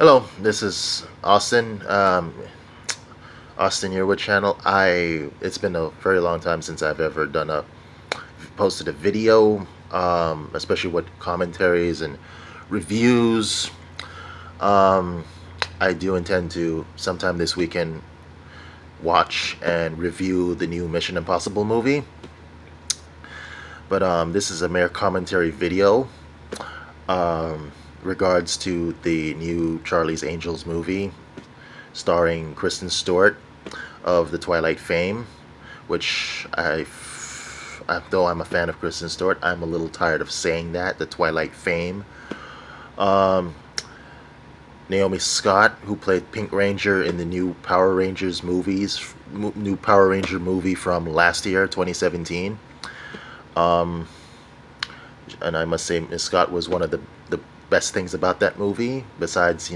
Hello, this is Austin. Austin Yearwood channel. It's been a very long time since I've ever posted a video, especially with commentaries and reviews. Um, I do intend to sometime this weekend watch and review the new Mission Impossible movie. But this is a mere commentary video. Regards to the new Charlie's Angels movie starring Kristen Stewart of the Twilight fame, which though I'm a fan of Kristen Stewart, I'm a little tired of saying that, the Twilight fame. Naomi Scott, who played Pink Ranger in the new Power Rangers new Power Ranger movie from last year, 2017. And I must say, Miss Scott was one of the best things about that movie, besides,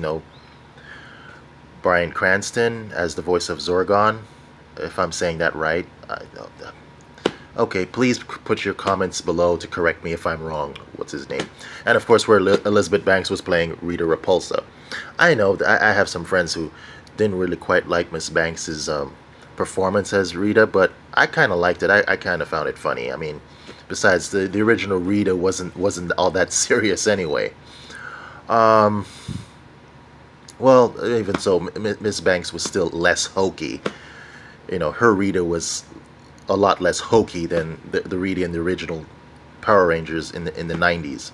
Bryan Cranston as the voice of Zorgon, if I'm saying that right. Okay, please put your comments below to correct me if I'm wrong. What's his name? And of course, where Elizabeth Banks was playing Rita Repulsa. I know that I have some friends who didn't really quite like Miss Banks's performance as Rita, but I kind of liked it. I kind of found it funny. I mean, besides the original Rita wasn't all that serious anyway. Well, even so, Miss Banks was still less hokey. Her Rita was a lot less hokey than the Rita in the original Power Rangers in the 90s.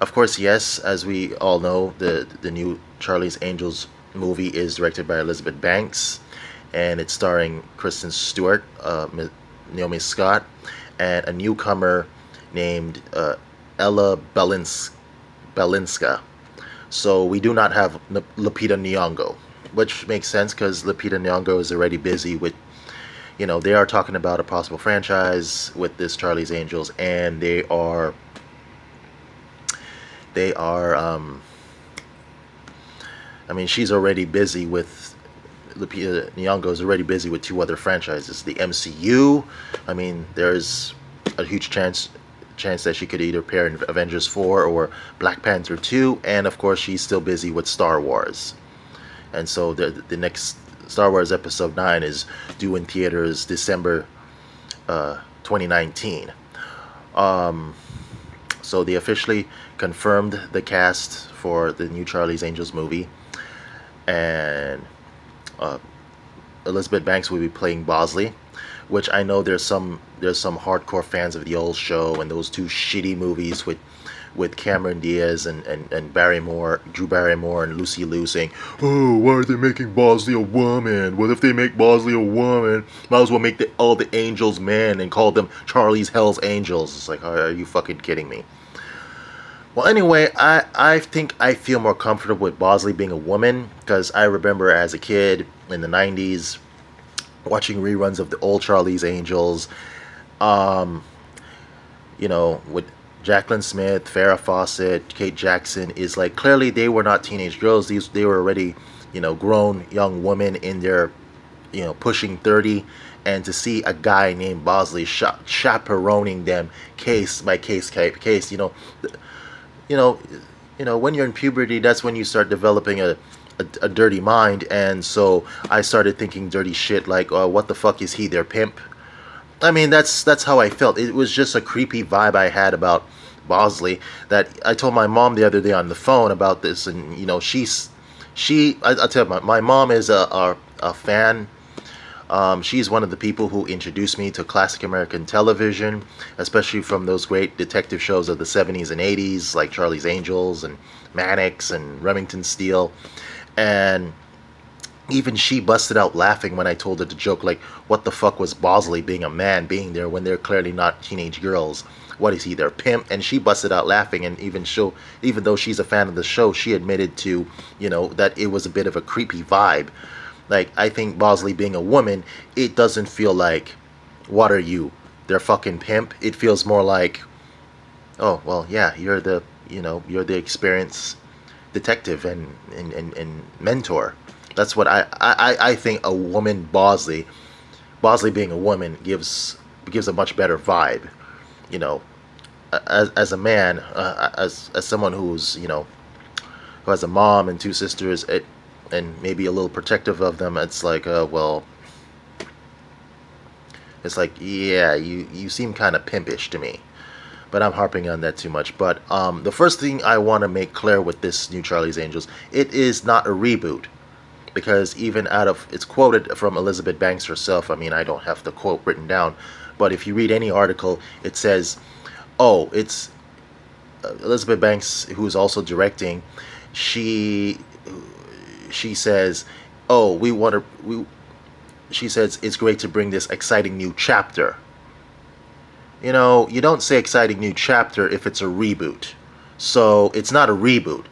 Of course, yes, as we all know, the new Charlie's Angels movie is directed by Elizabeth Banks, and it's starring Kristen Stewart, Naomi Scott, and a newcomer named Ella Balinska. So we do not have Lupita Nyong'o, which makes sense because Lupita Nyong'o is already busy with, they are talking about a possible franchise with this Charlie's Angels, and they are, I mean, she's already busy with, Lupita Nyong'o is already busy with two other franchises. The MCU, I mean, there's a huge chance that she could either appear in Avengers 4 or Black Panther 2, and of course she's still busy with Star Wars. And so the next Star Wars Episode 9 is due in theaters December 2019. So they officially confirmed the cast for the new Charlie's Angels movie, and Elizabeth Banks will be playing Bosley, which I know there's some hardcore fans of the old show and those two shitty movies with Cameron Diaz and Drew Barrymore and Lucy Liu saying, "Oh, why are they making Bosley a woman? Well, if they make Bosley a woman, might as well make all the angels men and call them Charlie's Hell's Angels." It's like, are you fucking kidding me? Well, anyway, I think I feel more comfortable with Bosley being a woman, because I remember as a kid in the 90s watching reruns of the old Charlie's Angels, with Jaclyn Smith, Farrah Fawcett, Kate Jackson, is like, clearly they were not teenage girls. They were already, grown young women in their, pushing 30, and to see a guy named Bosley chaperoning them case by case, when you're in puberty, that's when you start developing a dirty mind, and so I started thinking dirty shit like, oh, what the fuck is he, their pimp? I mean, that's how I felt. It was just a creepy vibe I had about Bosley, that I told my mom the other day on the phone about this, and I'll tell you, my mom is a fan. She's one of the people who introduced me to classic American television, especially from those great detective shows of the 70s and 80s, like Charlie's Angels and Mannix and Remington Steele. And even she busted out laughing when I told her the joke, like, what the fuck was Bosley being a man being there when they're clearly not teenage girls? What is he, their pimp? And she busted out laughing, and even though she's a fan of the show, she admitted to, that it was a bit of a creepy vibe. Like, I think Bosley being a woman, it doesn't feel like, what are you, their fucking pimp? It feels more like, oh, well, yeah, you're the experienced detective and mentor. That's what I think a woman Bosley being a woman gives a much better vibe. As a man, as someone who's who has a mom and two sisters, and maybe a little protective of them, it's like, well, it's like, yeah, you seem kind of pimpish to me. But I'm harping on that too much. But the first thing I want to make clear with this new Charlie's Angels, it is not a reboot. Because even out of, it's quoted from Elizabeth Banks herself. I mean, I don't have the quote written down, but if you read any article, it says, oh, it's Elizabeth Banks, who's also directing. She says, oh, she says it's great to bring this exciting new chapter. You know, you don't say exciting new chapter if it's a reboot. So it's not a reboot.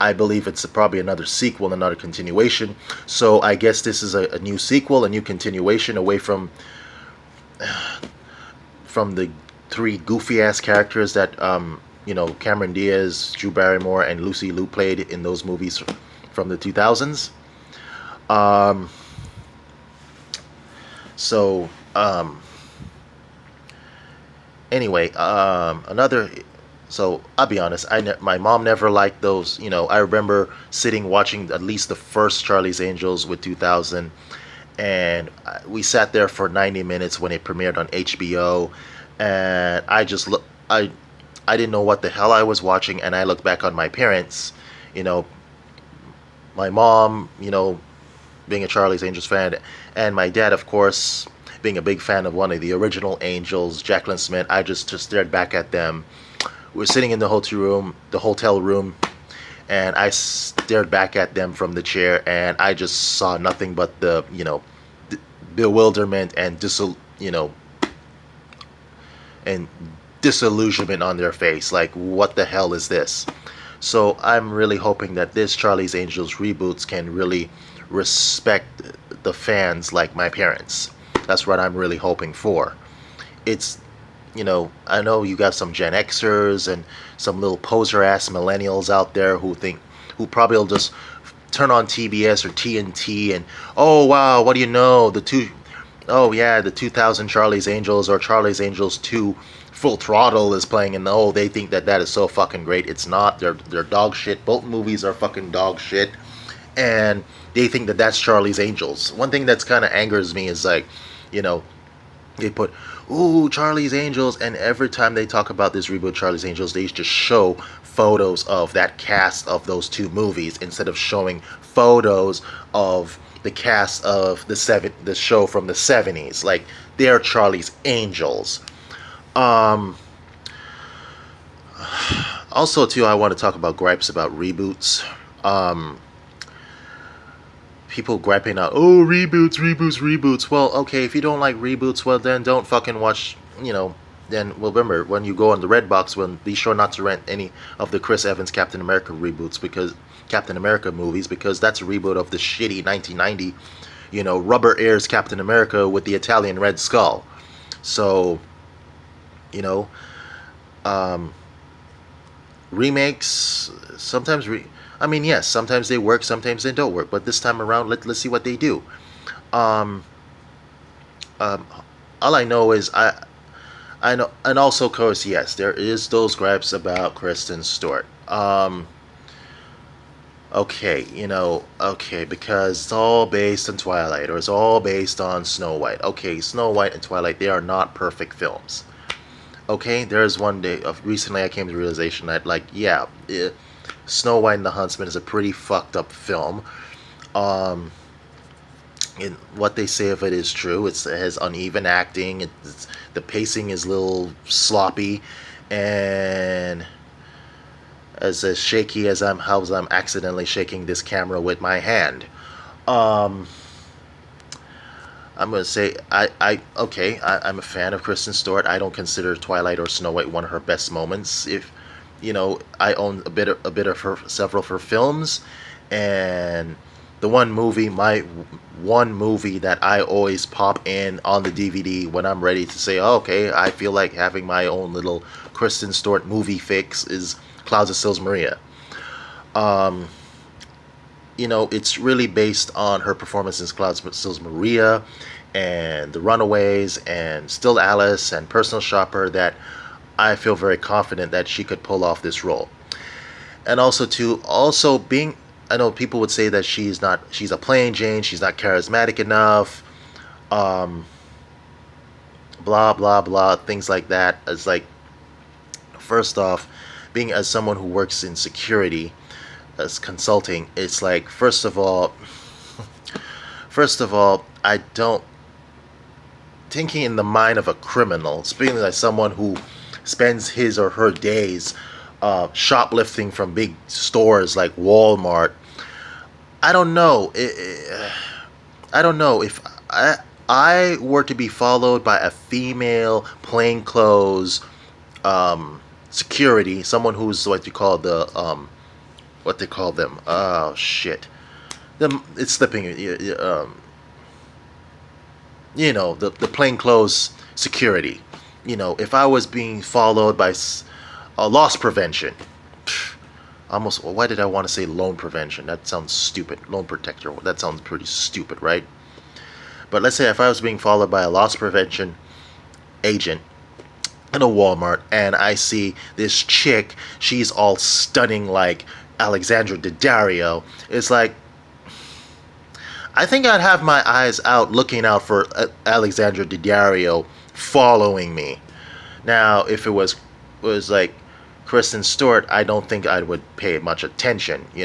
I believe it's probably another sequel, another continuation. So I guess this is a new sequel, a new continuation away from the three goofy ass characters that Cameron Diaz, Drew Barrymore, and Lucy Liu played in those movies from the 2000s. Anyway, another. So I'll be honest. My mom never liked those. I remember sitting watching at least the first Charlie's Angels with 2000, and we sat there for 90 minutes when it premiered on HBO, and I didn't know what the hell I was watching, and I looked back on my parents, my mom, being a Charlie's Angels fan, and my dad, of course, being a big fan of one of the original Angels, Jacqueline Smith. I just stared back at them. We were sitting in the hotel room, and I stared back at them from the chair, and I just saw nothing but the, bewilderment and and disillusionment on their face. Like, what the hell is this? So I'm really hoping that this Charlie's Angels reboots can really respect the fans like my parents. That's what I'm really hoping for. It's, I know you got some Gen Xers and some little poser ass millennials out there who probably will just turn on TBS or TNT and, oh wow, what do you know? The 2000 Charlie's Angels or Charlie's Angels 2 Full Throttle is playing, and they think that is so fucking great. It's not. They're dog shit. Both movies are fucking dog shit, and they think that that's Charlie's Angels. One thing that's kind of angers me is like, they put, ooh, Charlie's Angels, and every time they talk about this reboot Charlie's Angels, they just show photos of that cast of those two movies instead of showing photos of the cast of the show from the 70s. Like, they're Charlie's Angels. Also, too, I want to talk about gripes about reboots. People griping out, oh, reboots. Well, okay, if you don't like reboots, well, then don't fucking watch, then, well, remember, when you go on the Redbox, be sure not to rent any of the Chris Evans Captain America reboots, because Captain America movies, because that's a reboot of the shitty 1990, Rubber Airs Captain America with the Italian Red Skull. So, remakes, sometimes yes, sometimes they work, sometimes they don't work. But this time around, let's see what they do. All I know is I know, and also, of course, yes, there is those gripes about Kristen Stewart. Okay, because it's all based on Twilight, or it's all based on Snow White. Okay, Snow White and Twilight, they are not perfect films. Okay, there's one day recently I came to the realization that, like, yeah, Snow White and the Huntsman is a pretty fucked up film. And what they say of it is true. It has uneven acting. The pacing is a little sloppy, and as shaky as I'm accidentally shaking this camera with my hand. I'm gonna say I'm a fan of Kristen Stewart. I don't consider Twilight or Snow White one of her best moments. If I own a bit of her, several of her films, and the one movie that I always pop in on the DVD when I'm ready to say, oh, okay, I feel like having my own little Kristen Stewart movie fix is Clouds of Sils Maria. It's really based on her performance in Clouds of Sils Maria and The Runaways and Still Alice and Personal Shopper that I feel very confident that she could pull off this role. and also to also being, I know people would say that she's a plain Jane, she's not charismatic enough, um blah blah blah, things like that. It's like, first off, being as someone who works in security as consulting, it's like, first of all, I don't, thinking in the mind of a criminal, speaking like someone who spends his or her days shoplifting from big stores like Walmart. I don't know. I don't know if I were to be followed by a female plainclothes security, someone who's what you call the what they call them. Oh shit, it's slipping. The plainclothes security. If I was being followed by loss prevention, almost. Why did I want to say loan prevention? That sounds stupid. Loan protector. That sounds pretty stupid, right? But let's say if I was being followed by a loss prevention agent in a Walmart, and I see this chick, she's all stunning like Alexandra Daddario. It's like, I think I'd have my eyes out looking out for Alexandra Daddario following me. Now, if it was like Kristen Stewart, I don't think I would pay much attention. I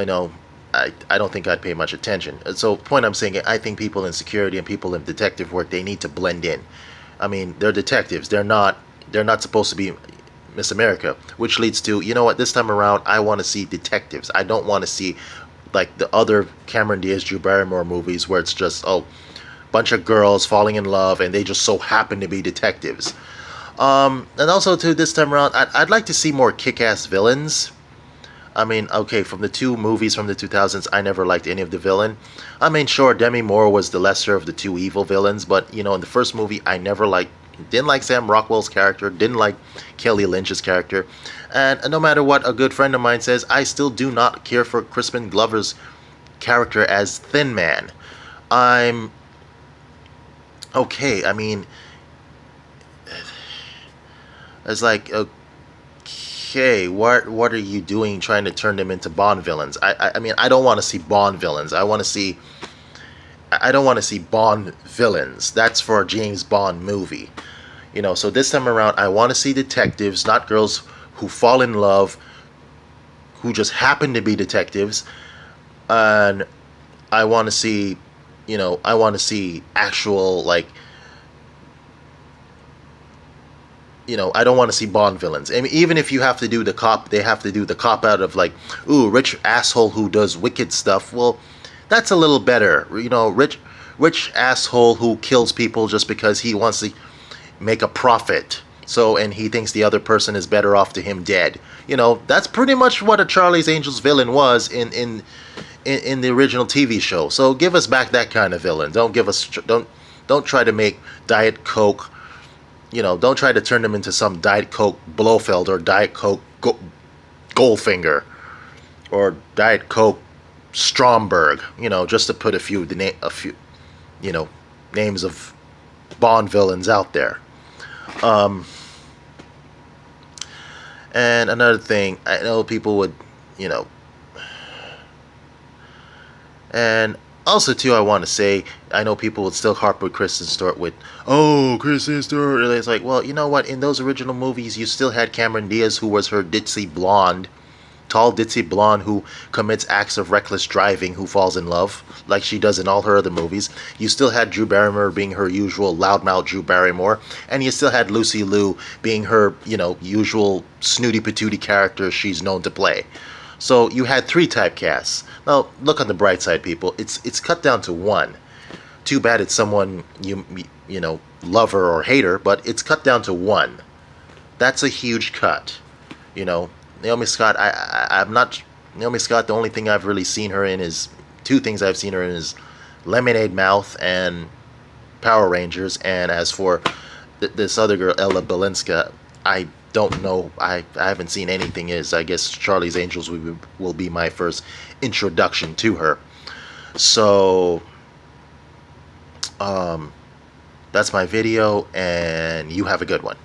know, I don't think I'd pay much attention. So, point I'm saying, I think people in security and people in detective work, they need to blend in. I mean, they're detectives. They're not supposed to be Miss America, which leads to, you know what? This time around, I want to see detectives. I don't want to see like the other Cameron Diaz, Drew Barrymore movies where it's just bunch of girls falling in love and they just so happen to be detectives. And also to this time around, I'd like to see more kick-ass villains. I mean, okay, from the two movies from the 2000s, I never liked any of the villain. I mean, sure, Demi Moore was the lesser of the two evil villains, but in the first movie, I didn't like Sam Rockwell's character, didn't like Kelly Lynch's character, and no matter what a good friend of mine says, I still do not care for Crispin Glover's character as Thin Man. I'm okay. I mean, it's like, okay, what are you doing trying to turn them into Bond villains? I mean, I don't want to see Bond villains. I don't want to see Bond villains. That's for a James Bond movie. So this time around, I want to see detectives, not girls who fall in love, who just happen to be detectives. And I want to see, actual, like, I don't want to see Bond villains. I mean, even if you have to do the cop, they have to do the cop out of like, ooh, rich asshole who does wicked stuff. Well, that's a little better. Rich asshole who kills people just because he wants to make a profit. So, and he thinks the other person is better off to him dead. That's pretty much what a Charlie's Angels villain was in the original TV show. So give us back that kind of villain. Don't try to make Diet Coke. Don't try to turn them into some Diet Coke Blofeld or Diet Coke Goldfinger or Diet Coke Stromberg. Just to put a few names of Bond villains out there. And another thing, I know people would, and also too, I want to say, I know people would still harp with Kristen Stewart with, oh, Kristen Stewart. It's like, well, you know what? In those original movies, you still had Cameron Diaz, who was her ditzy blonde, tall ditzy blonde who commits acts of reckless driving, who falls in love like she does in all her other movies. You still had Drew Barrymore being her usual loudmouth Drew Barrymore, and you still had Lucy Liu being her, usual snooty patootie character she's known to play. So you had three typecasts. Now look on the bright side, people. It's cut down to one. Too bad it's someone you love her or hate her, but it's cut down to one. That's a huge cut. Naomi Scott, I'm not Naomi Scott. The only thing I've really seen her in is two things I've seen her in is Lemonade Mouth and Power Rangers. And as for this other girl, Ella Balinska, I don't know. I haven't seen anything. I guess Charlie's Angels will be my first introduction to her. So that's my video, and you have a good one.